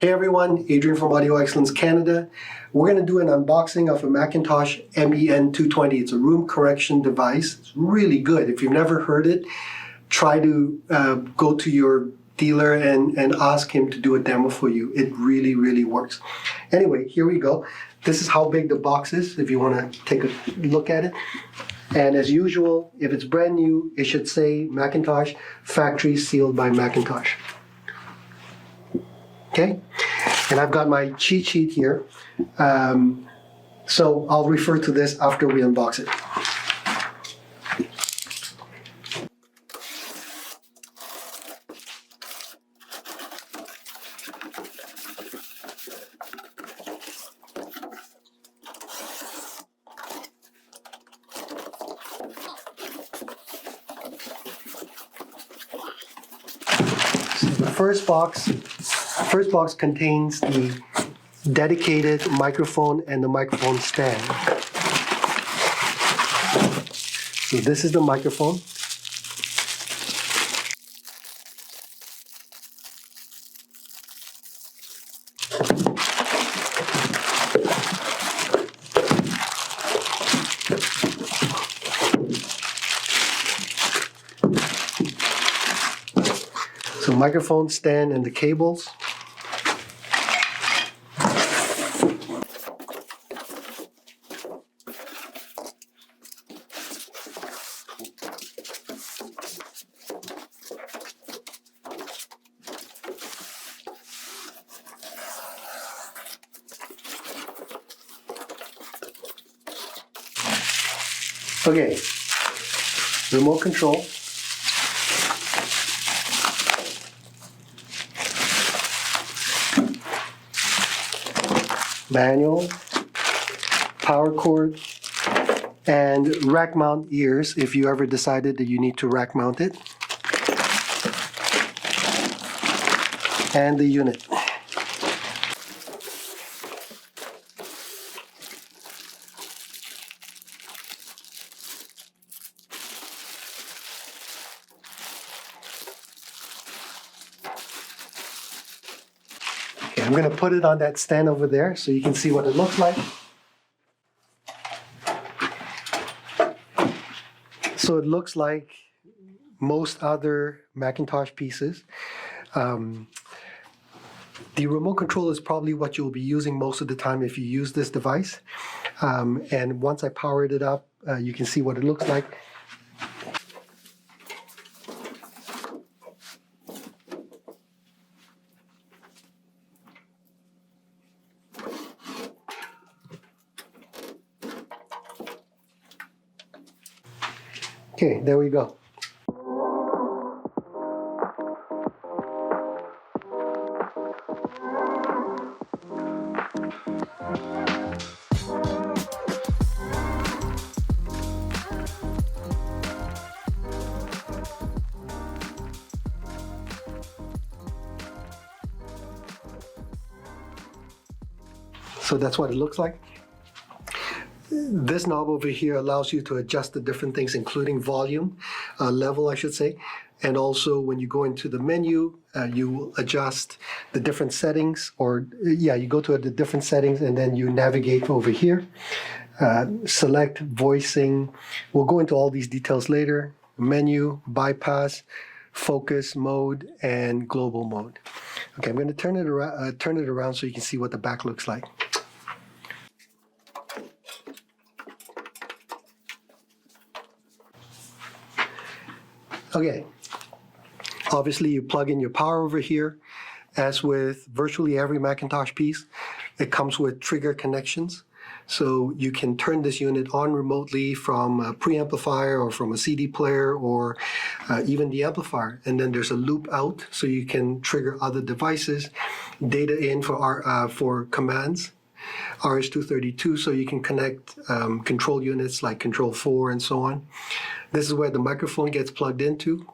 Hey everyone, Adrian from Audio Excellence Canada. We're going to do an unboxing of a McIntosh MEN220. It's a room correction device. It's really good. If you've never heard it, try to go to your dealer and ask him to do a demo for you. It really, really works. Anyway, here we go. This is how big the box is, if you want to take a look at it. And as usual, if it's brand new, it should say McIntosh, factory sealed by McIntosh. Okay, and I've got my cheat sheet here, so I'll refer to this after we unbox it. So the first box contains the dedicated microphone and the microphone stand. So this is the microphone. So microphone stand and the cables. Okay, remote control. Manual, power cord, and rack mount ears if you ever decided that you need to rack mount it. And the unit. I'm going to put it on that stand over there so you can see what it looks like. So it looks like most other McIntosh pieces. The remote control is probably what you'll be using most of the time if you use this device. And once I powered it up, you can see what it looks like. Okay, there we go. So that's what it looks like. This knob over here allows you to adjust the different things, including volume, level I should say, and also when you go into the menu, you will adjust the different settings, or you go to the different settings and then you navigate over here, select voicing. We'll go into all these details later. Menu, bypass, focus mode, and global mode. Okay, I'm going to turn it around so you can see what the back looks like. Okay, obviously you plug in your power over here. As with virtually every McIntosh piece, it comes with trigger connections. So you can turn this unit on remotely from a preamplifier or from a CD player or even the amplifier. And then there's a loop out so you can trigger other devices, data in for commands. RS-232, so you can connect control units like Control 4 and so on. This is where the microphone gets plugged into,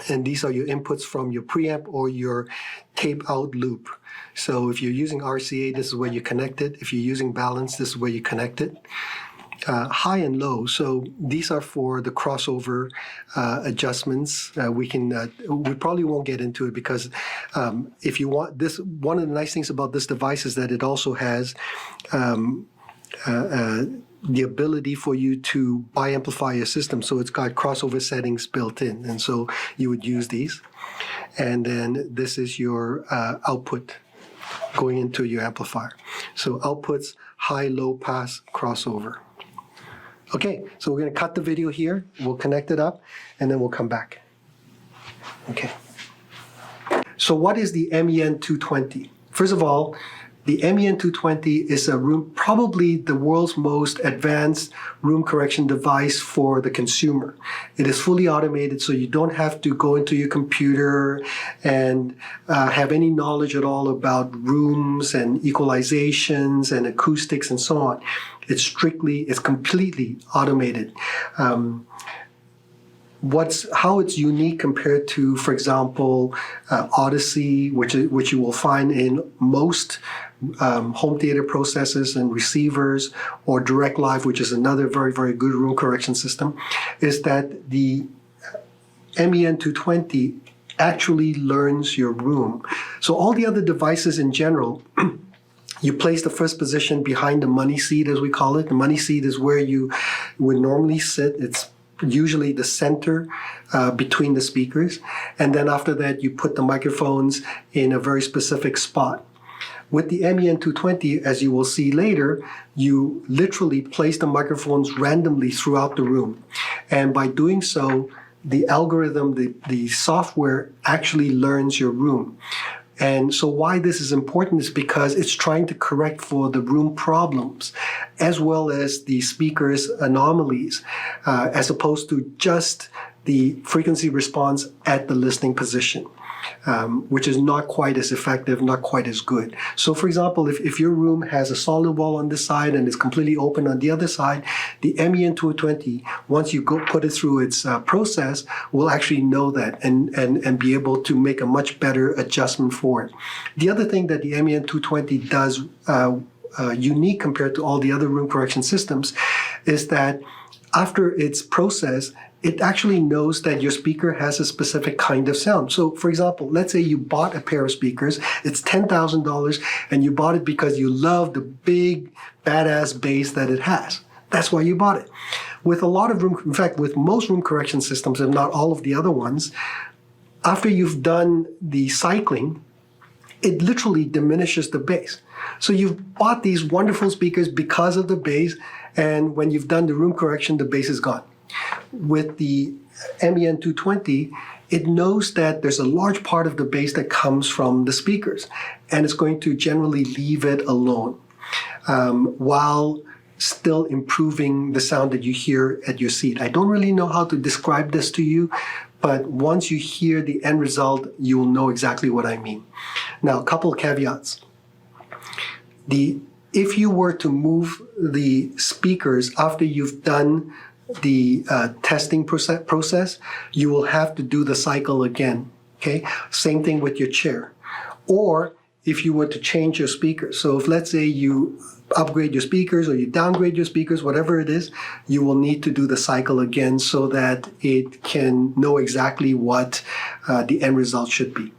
and these are your inputs from your preamp or your tape out loop. So if you're using RCA, this is where you connect it. If you're using balance, this is where you connect it. high and low. So these are for the crossover adjustments. We probably won't get into it because if you want this, one of the nice things about this device is that it also has the ability for you to bi-amplify your system. So it's got crossover settings built in. And so you would use these. And then this is your output going into your amplifier. So outputs, high, low pass, crossover. Okay, so we're going to cut the video here. We'll connect it up, and then we'll come back. Okay. So what is the MEN220? First of all, the MEN220 is probably the world's most advanced room correction device for the consumer. It is fully automated, so you don't have to go into your computer and have any knowledge at all about rooms and equalizations and acoustics and so on. It's completely automated. How it's unique compared to, for example, Odyssey, which you will find in most home theater processors and receivers, or Direct Live, which is another very, very good room correction system, is that the MEN220 actually learns your room. So all the other devices in general, you place the first position behind the money seat, as we call it. The money seat is where you would normally sit. It's usually the center between the speakers. And then after that, you put the microphones in a very specific spot. With the MEN220, as you will see later, you literally place the microphones randomly throughout the room. And by doing so, the algorithm, the software actually learns your room. And so why this is important is because it's trying to correct for the room problems, as well as the speaker's anomalies, as opposed to just the frequency response at the listening position, which is not quite as effective, not quite as good. So for example, if your room has a solid wall on this side and is completely open on the other side, the MEN220, once you put it through its process, will actually know that and be able to make a much better adjustment for it. The other thing that the MEN220 does unique compared to all the other room correction systems is that after its process, it actually knows that your speaker has a specific kind of sound. So for example, let's say you bought a pair of speakers, it's $10,000, and you bought it because you love the big badass bass that it has. That's why you bought it. With a lot of in fact, with most room correction systems, if not all of the other ones, after you've done the cycling, it literally diminishes the bass. So you've bought these wonderful speakers because of the bass, and when you've done the room correction, the bass is gone. With the MEN220, it knows that there's a large part of the bass that comes from the speakers, and it's going to generally leave it alone while still improving the sound that you hear at your seat. I don't really know how to describe this to you, but once you hear the end result, you'll know exactly what I mean. Now, a couple of caveats. If you were to move the speakers after you've done the testing process, you will have to do the cycle again, okay? Same thing with your chair. Or if you were to change your speakers. So if, let's say, you upgrade your speakers or you downgrade your speakers, whatever it is, you will need to do the cycle again so that it can know exactly what the end result should be.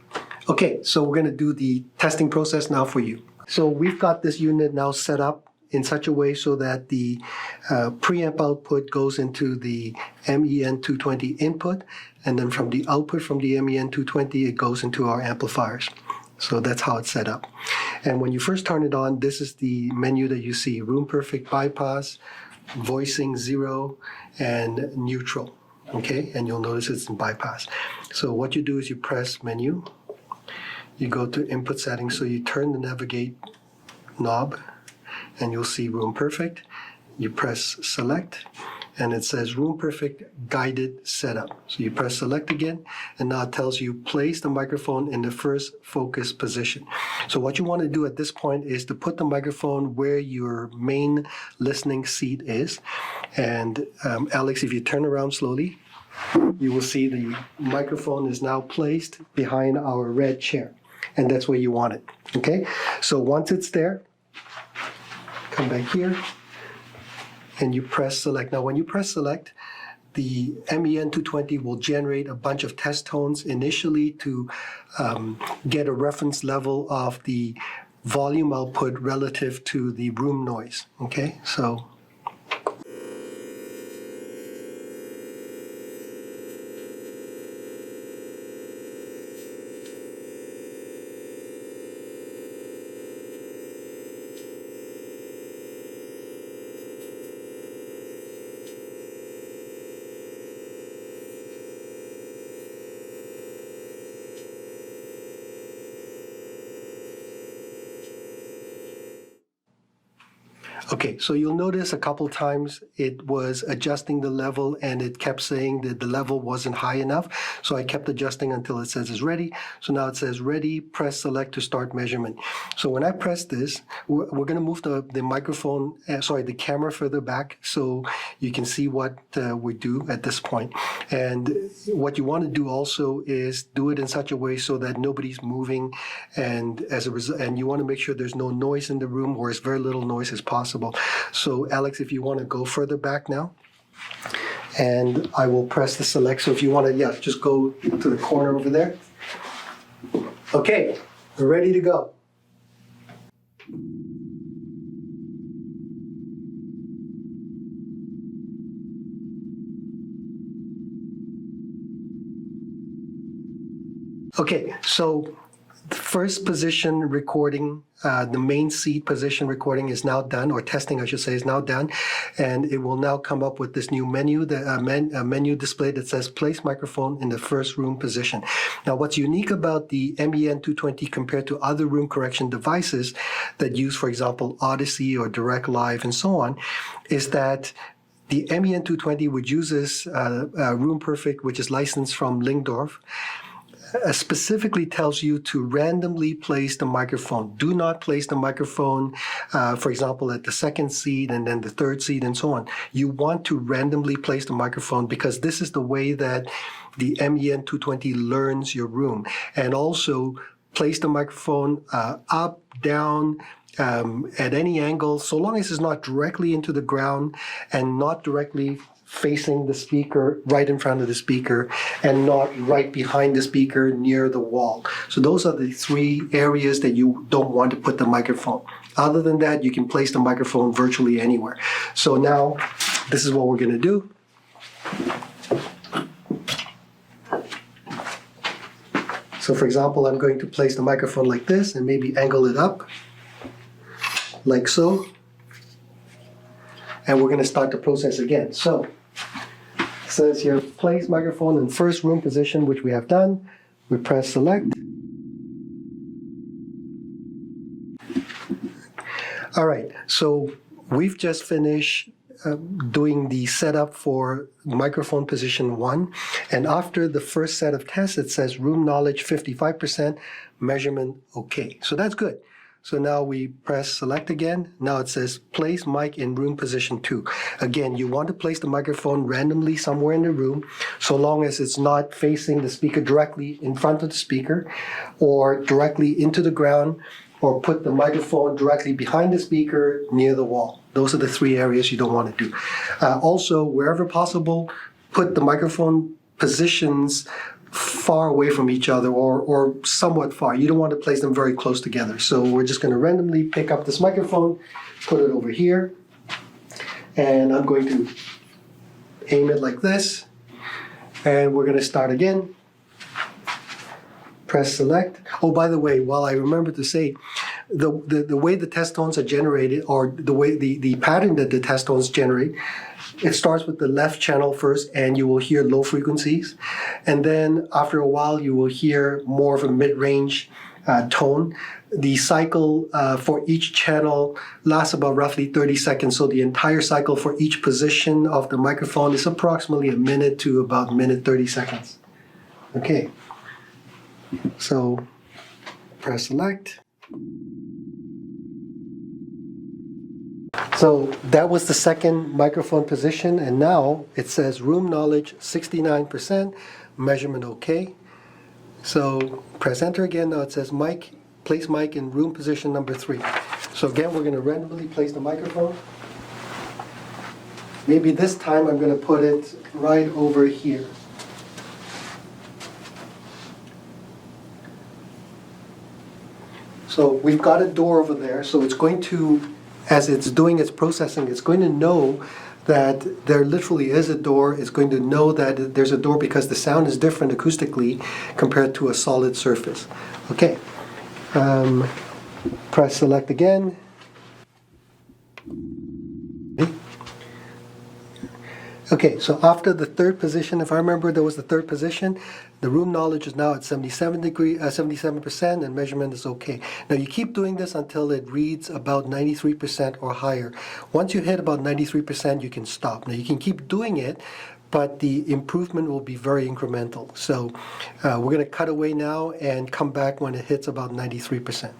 Okay, so we're gonna do the testing process now for you. So we've got this unit now set up in such a way so that the preamp output goes into the MEN220 input, and then from the output from the MEN220, it goes into our amplifiers. So that's how it's set up. And when you first turn it on, this is the menu that you see: Room Perfect Bypass, Voicing 0, and Neutral. Okay, and you'll notice it's in bypass. So what you do is you press Menu, you go to Input Settings, so you turn the Navigate knob, and you'll see Room Perfect. You press Select, and it says Room Perfect Guided Setup. So you press Select again, and now it tells you place the microphone in the first focus position. So what you want to do at this point is to put the microphone where your main listening seat is. And Alex, if you turn around slowly, you will see the microphone is now placed behind our red chair, and that's where you want it. Okay, so once it's there, come back here, and you press select. Now when you press select, the MEN220 will generate a bunch of test tones initially to get a reference level of the volume output relative to the room noise. Okay, so okay, so you'll notice a couple times it was adjusting the level and it kept saying that the level wasn't high enough. So I kept adjusting until it says it's ready. So now it says ready, press select to start measurement. So when I press this, we're going to move the microphone, the camera further back so you can see what we do at this point. And what you want to do also is do it in such a way so that nobody's moving, and as a result, and you want to make sure there's no noise in the room or as very little noise as possible. So Alex, if you want to go further back now, and I will press the select. So if you want to, yeah, just go to the corner over there. Okay, we're ready to go. Okay, so the first position recording, the main seat position recording is now done, or testing I should say is now done, and it will now come up with this new menu, a menu display that says place microphone in the first room position. Now what's unique about the MEN220 compared to other room correction devices that use, for example, Odyssey or Direct Live and so on, is that the MEN220, which uses Room Perfect, which is licensed from Lingdorf, specifically tells you to randomly place the microphone. Do not place the microphone, for example, at the second seat and then the third seat and so on. You want to randomly place the microphone because this is the way that the MEN220 learns your room. And also place the microphone up, down, at any angle, so long as it's not directly into the ground and not directly facing the speaker, right in front of the speaker, and not right behind the speaker near the wall. So those are the three areas that you don't want to put the microphone. Other than that, you can place the microphone virtually anywhere. So now, this is what we're going to do. So for example, I'm going to place the microphone like this and maybe angle it up, like so. And we're going to start the process again. So it says here, place microphone in first room position, which we have done. We press select. All right, so we've just finished doing the setup for microphone position 1. And after the first set of tests, it says room knowledge 55%, measurement okay. So that's good. So now we press select again. Now it says place mic in room position 2. Again, you want to place the microphone randomly somewhere in the room, so long as it's not facing the speaker directly in front of the speaker or directly into the ground, or put the microphone directly behind the speaker near the wall. Those are the three areas you don't want to do. Also, wherever possible, put the microphone positions far away from each other or somewhat far. You don't want to place them very close together. So we're just going to randomly pick up this microphone, put it over here, and I'm going to aim it like this, and we're going to start again. Press select. Oh, by the way, while I remember to say, the way the test tones are generated, or the way the pattern that the test tones generate, it starts with the left channel first, and you will hear low frequencies. And then after a while, you will hear more of a mid-range tone. The cycle for each channel lasts about roughly 30 seconds. So the entire cycle for each position of the microphone is approximately a minute to about a minute 30 seconds. Okay. So press select. So that was the second microphone position, and now it says room knowledge 69%, measurement okay. So press enter again. Now it says mic, place mic in room position number 3. So again, we're going to randomly place the microphone. maybe this time I'm going to put it right over here. So we've got a door over there, so it's going to, as it's doing its processing, it's going to know that there literally is a door. It's going to know that there's a door because the sound is different acoustically compared to a solid surface. Okay, press select again. Okay, so after the third position, if I remember there was the third position, the room knowledge is now at 77%, and measurement is okay. Now you keep doing this until it reads about 93% or higher. Once you hit about 93%, you can stop. Now you can keep doing it, but the improvement will be very incremental. So we're going to cut away now and come back when it hits about 93%.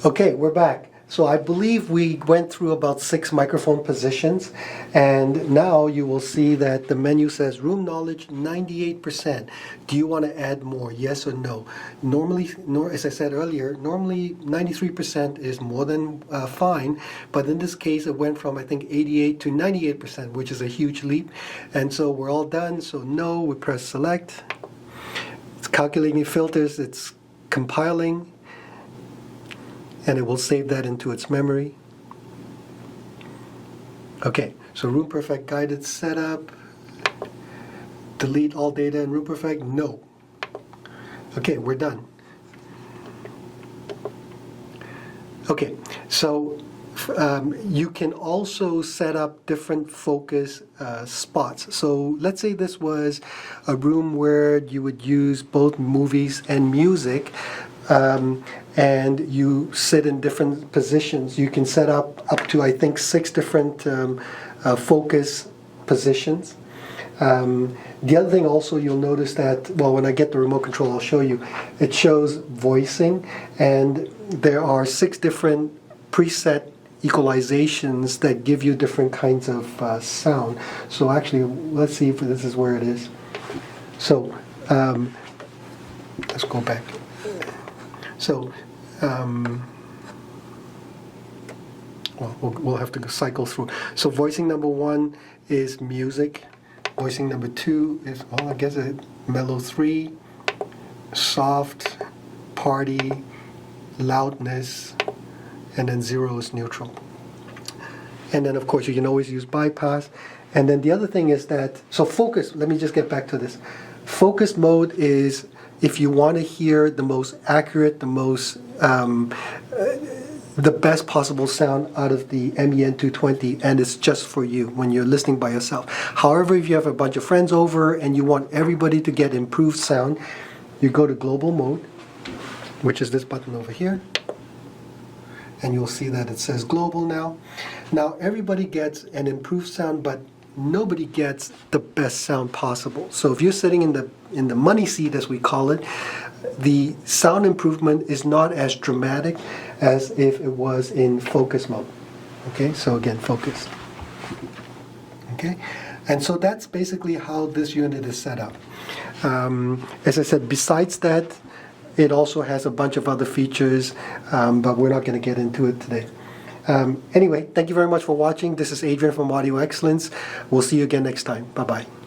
Okay, we're back. So I believe we went through about 6 microphone positions, and now you will see that the menu says room knowledge 98%. Do you want to add more, yes or no? Normally, as I said earlier, normally 93% is more than fine, but in this case it went from I think 88 to 98%, which is a huge leap. And so we're all done, so no, we press select. It's calculating filters, it's compiling, and it will save that into its memory. Okay, so Room Perfect guided setup. Delete all data in Room Perfect? No. Okay, we're done. Okay, so you can also set up different focus spots. So let's say this was a room where you would use both movies and music. And you sit in different positions. You can set up to I think 6 different focus positions. The other thing also you'll notice that, well, when I get the remote control I'll show you, it shows voicing, and there are 6 different preset equalizations that give you different kinds of sound. So actually, let's see if this is where it is. So let's go back. So well, we'll have to cycle through. So voicing number 1 is music. Voicing number 2 is, well, I guess it mellow 3, soft, party, loudness, and then 0 is neutral. And then of course you can always use bypass. And then the other thing is that, so focus, let me just get back to this. Focus mode is if you want to hear the most accurate, the most the best possible sound out of the MEN220, and it's just for you when you're listening by yourself. However, if you have a bunch of friends over and you want everybody to get improved sound, you go to global mode, which is this button over here, and you'll see that it says global now. Now everybody gets an improved sound, but nobody gets the best sound possible. So if you're sitting in the money seat, as we call it, the sound improvement is not as dramatic as if it was in focus mode. Okay, so again, focus. Okay, and so that's basically how this unit is set up. As I said, besides that, it also has a bunch of other features, but we're not going to get into it today. Anyway, thank you very much for watching. This is Adrian from Audio Excellence. We'll see you again next time. Bye-bye.